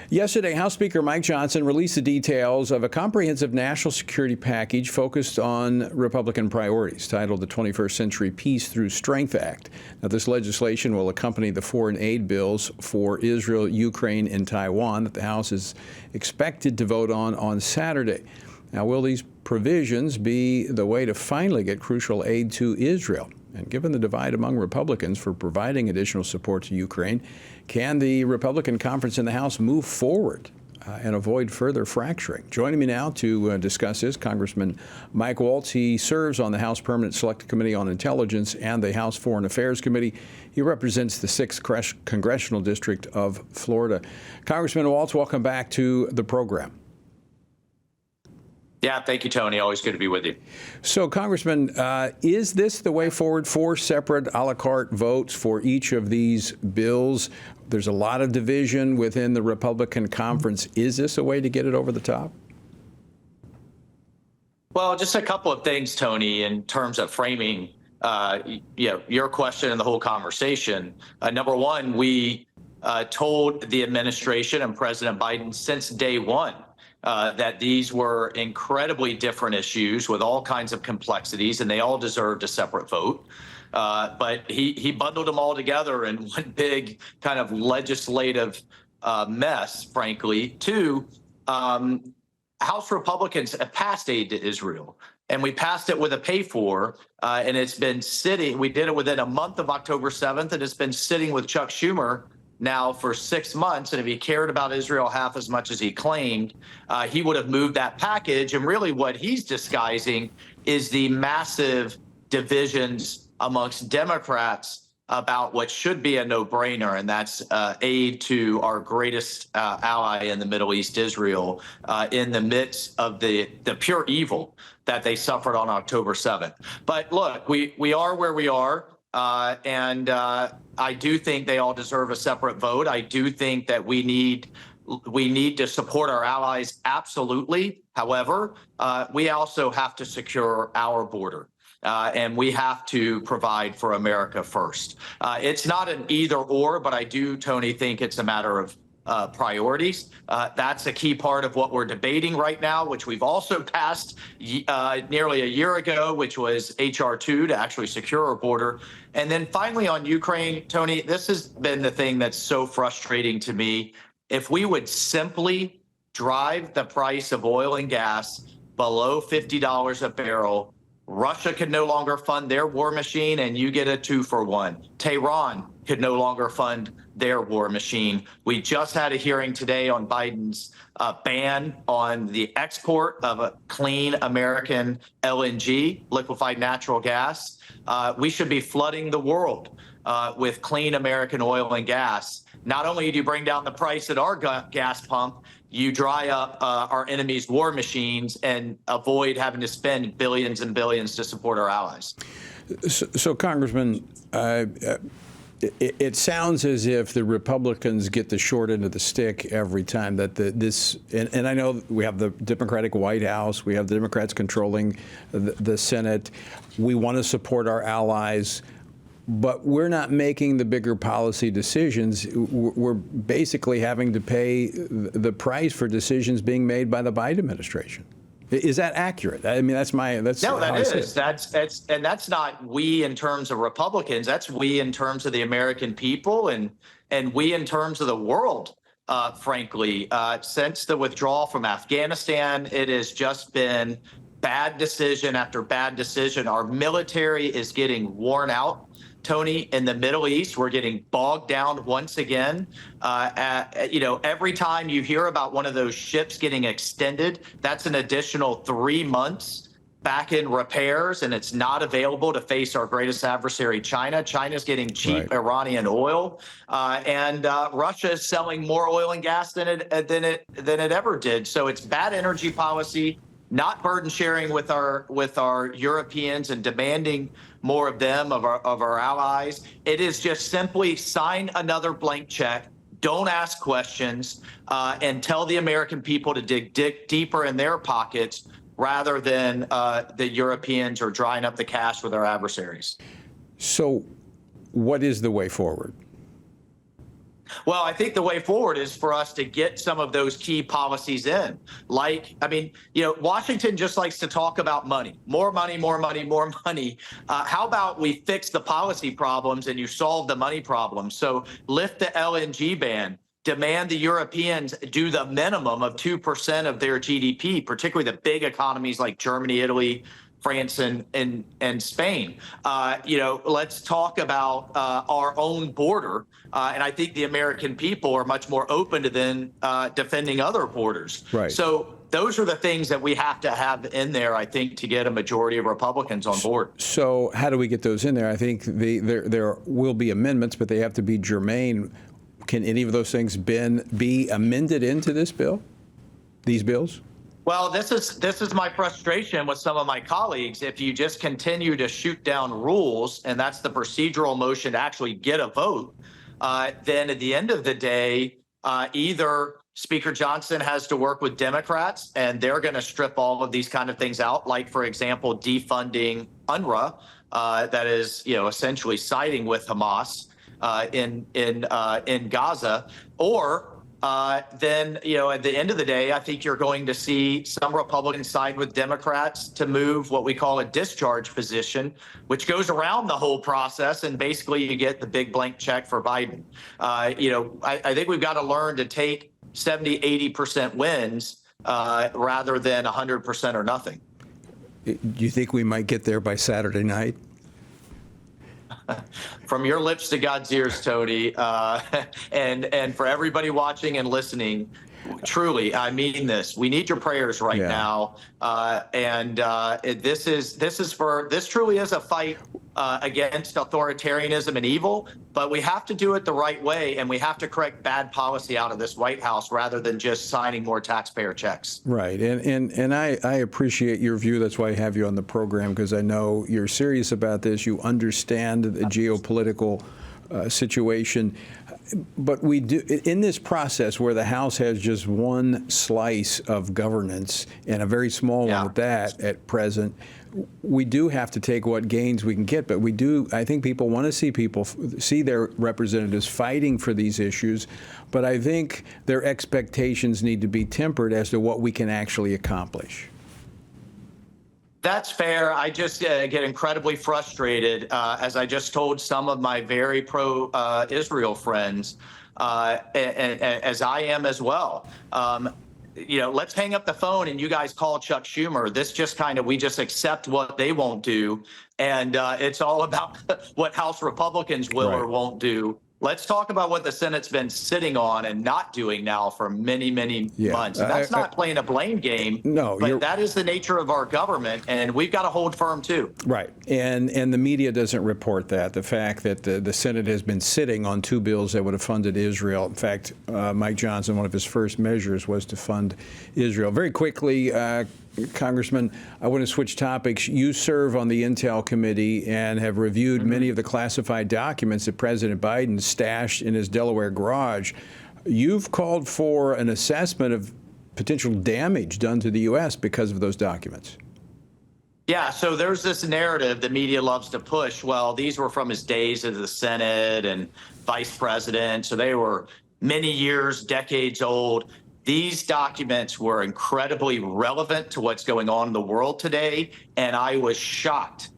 Yesterday, House Speaker Mike Johnson released the details of a comprehensive national security package focused on Republican priorities, titled the 21st Century Peace Through Strength Act. Now, this legislation will accompany the foreign aid bills for Israel, Ukraine, and Taiwan that the House is expected to vote on Saturday. Now, will these provisions be the way to finally get crucial aid to Israel? And given the divide among Republicans for providing additional support to Ukraine, can the Republican conference in the House move forward and avoid further fracturing? Joining me now to discuss this, Congressman Mike Waltz. He serves on the House Permanent Select Committee on Intelligence and the House Foreign Affairs Committee. He represents the 6th Congressional District of Florida. Congressman Waltz, welcome back to the program. Yeah, thank you, Tony. Always good to be with you. So, Congressman, is this the way forward? 4 separate a la carte votes for each of these bills? There's a lot of division within the Republican conference. Is this a way to get it over the top? Well, just a couple of things, Tony, in terms of framing your question and the whole conversation. Number one, we told the administration and President Biden since day one that these were incredibly different issues with all kinds of complexities, and they all deserved a separate vote. But he bundled them all together in one big kind of legislative mess, frankly. Two, House Republicans have passed aid to Israel, and we passed it with a pay for, and it's been sitting. We did it within a month of October 7th, and it's been sitting with Chuck Schumer now for 6 months. And if he cared about Israel half as much as he claimed, he would have moved that package. And really what he's disguising is the massive divisions amongst Democrats about what should be a no-brainer, and that's aid to our greatest ally in the Middle East, Israel, in the midst of the pure evil that they suffered on October 7th. But look, we are where we are. And I do think they all deserve a separate vote. I do think that we need to support our allies, absolutely. However, we also have to secure our border. And we have to provide for America first. It's not an either or, but I do, Tony, think it's a matter of priorities. That's a key part of what we're debating right now, which we've also passed nearly a year ago, which was H.R. 2 to actually secure our border. And then finally on Ukraine, Tony, this has been the thing that's so frustrating to me. If we would simply drive the price of oil and gas below $50 a barrel, Russia could no longer fund their war machine, and you get a 2-for-1. Tehran could no longer fund their war machine. We just had a hearing today on Biden's ban on the export of a clean American LNG, liquefied natural gas. We should be flooding the world with clean American oil and gas. Not only do you bring down the price at our gas pump, you dry up our enemy's war machines and avoid having to spend billions and billions to support our allies. So Congressman, it sounds as if the Republicans get the short end of the stick every time that and I know we have the Democratic White House, we have the Democrats controlling the Senate. We want to support our allies, but we're not making the bigger policy decisions. We're basically having to pay the price for decisions being made by the Biden administration. Is that accurate? I mean, that's no, that is. That's not we in terms of Republicans. That's we in terms of the American people and we in terms of the world. Frankly, since the withdrawal from Afghanistan, it has just been bad decision after bad decision. Our military is getting worn out. Tony, in the Middle East, we're getting bogged down once again. Every time you hear about one of those ships getting extended, that's an additional 3 months back in repairs, and it's not available to face our greatest adversary, China. China's getting cheap Iranian oil, and Russia is selling more oil and gas than it ever did. So it's bad energy policy, not burden sharing with our Europeans and demanding more of them, of our allies. It is just simply sign another blank check, don't ask questions, and tell the American people to dig deeper in their pockets rather than the Europeans are drying up the cash with our adversaries. So what is the way forward? Well, I think the way forward is for us to get some of those key policies in. Like, I mean, Washington just likes to talk about money, more money, more money, more money. How about we fix the policy problems and you solve the money problems? So lift the LNG ban. Demand the Europeans do the minimum of 2% of their GDP, particularly the big economies like Germany, Italy, France, and Spain. Let's talk about our own border. And I think the American people are much more open to then defending other borders. Right. So those are the things that we have to have in there, I think, to get a majority of Republicans on board. So how do we get those in there? I think there will be amendments, but they have to be germane. Can any of those things be amended into this bill, these bills? Well, this is my frustration with some of my colleagues. If you just continue to shoot down rules, and that's the procedural motion to actually get a vote, then at the end of the day, either Speaker Johnson has to work with Democrats, and they're going to strip all of these kind of things out, like, for example, defunding UNRWA, that is, essentially siding with Hamas in Gaza, or then, at the end of the day, I think you're going to see some Republicans side with Democrats to move what we call a discharge position, which goes around the whole process. And basically you get the big blank check for Biden. I think we've got to learn to take 70, 80% wins rather than 100% or nothing. Do you think we might get there by Saturday night? From your lips to God's ears, Tony, and for everybody watching and listening, truly, I mean this. We need your prayers right now, this truly is a fight against authoritarianism and evil. But we have to do it the right way, and we have to correct bad policy out of this White House rather than just signing more taxpayer checks. Right, and I appreciate your view. That's why I have you on the program, because I know you're serious about this. You understand the geopolitical situation. But we do, in this process where the House has just one slice of governance, and a very small one at that at present, we do have to take what gains we can get. But I think people want to see their representatives fighting for these issues. But I think their expectations need to be tempered as to what we can actually accomplish. That's fair. I just get incredibly frustrated, as I just told some of my very pro-Israel friends, and as I am as well. Let's hang up the phone and you guys call Chuck Schumer. This just we just accept what they won't do. And it's all about what House Republicans will or won't do. Let's talk about what the Senate's been sitting on and not doing now for many, many months. And that's not playing a blame game. No, but that is the nature of our government, and we've got to hold firm too. Right, and the media doesn't report that. The fact that the Senate has been sitting on two bills that would have funded Israel. In fact, Mike Johnson, one of his first measures was to fund Israel. Very quickly, Congressman, I want to switch topics. You serve on the Intel Committee and have reviewed many of the classified documents that President Biden stashed in his Delaware garage. You've called for an assessment of potential damage done to the U.S. because of those documents. Yeah, so there's this narrative the media loves to push. Well, these were from his days as the Senate and vice president, so they were many years, decades old. These documents were incredibly relevant to what's going on in the world today, and I was shocked,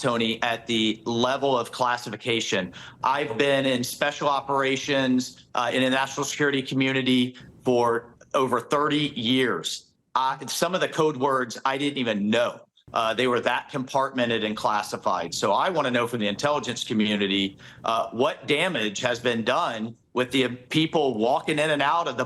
Tony, at the level of classification. I've been in special operations in the national security community for over 30 years. Some of the code words I didn't even know. They were that compartmented and classified. So I want to know from the intelligence community what damage has been done with the people walking in and out of the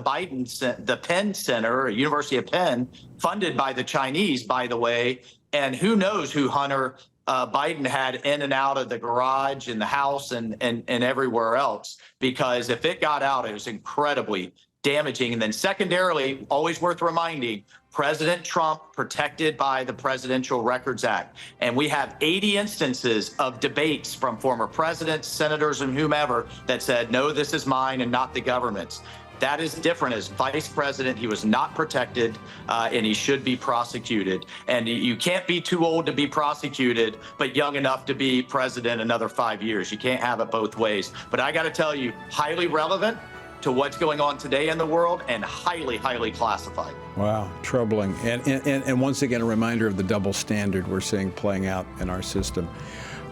Penn Center, University of Penn, funded by the Chinese, by the way. And who knows who Hunter Biden had in and out of the garage and the house and everywhere else, because if it got out, it was incredibly damaging. And then secondarily, always worth reminding, President Trump protected by the Presidential Records Act. And we have 80 instances of debates from former presidents, senators, and whomever that said, no, this is mine and not the government's. That is different. As vice president, he was not protected, and he should be prosecuted. And you can't be too old to be prosecuted, but young enough to be president another 5 years. You can't have it both ways. But I got to tell you, highly relevant to what's going on today in the world, and highly, highly classified. Wow, troubling. And once again, a reminder of the double standard we're seeing playing out in our system.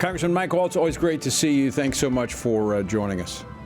Congressman Mike Waltz, always great to see you. Thanks so much for joining us.